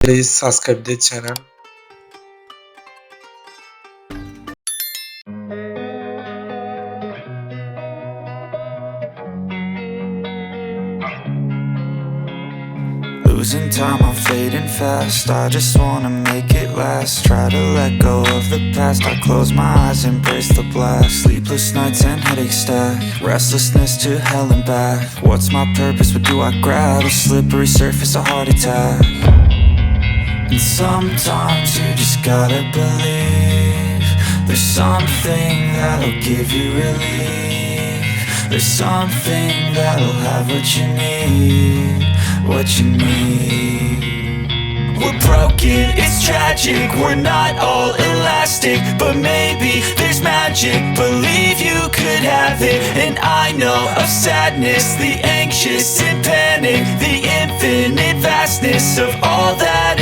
Please subscribe the channel. Losing time, I'm fading fast. I just wanna make it last. Try to let go of the past. I close my eyes, embrace the blast. Sleepless nights and headache stack. Restlessness to hell and back. What's my purpose? What do I grab? A slippery surface, a heart attack. And sometimes you just gotta believe there's something that'll give you relief. There's something that'll have what you need. What you need. We're broken, it's tragic. We're not all elastic, but maybe there's magic. Believe you could have it. And I know of sadness, the anxious and panic, the infinite vastness of all that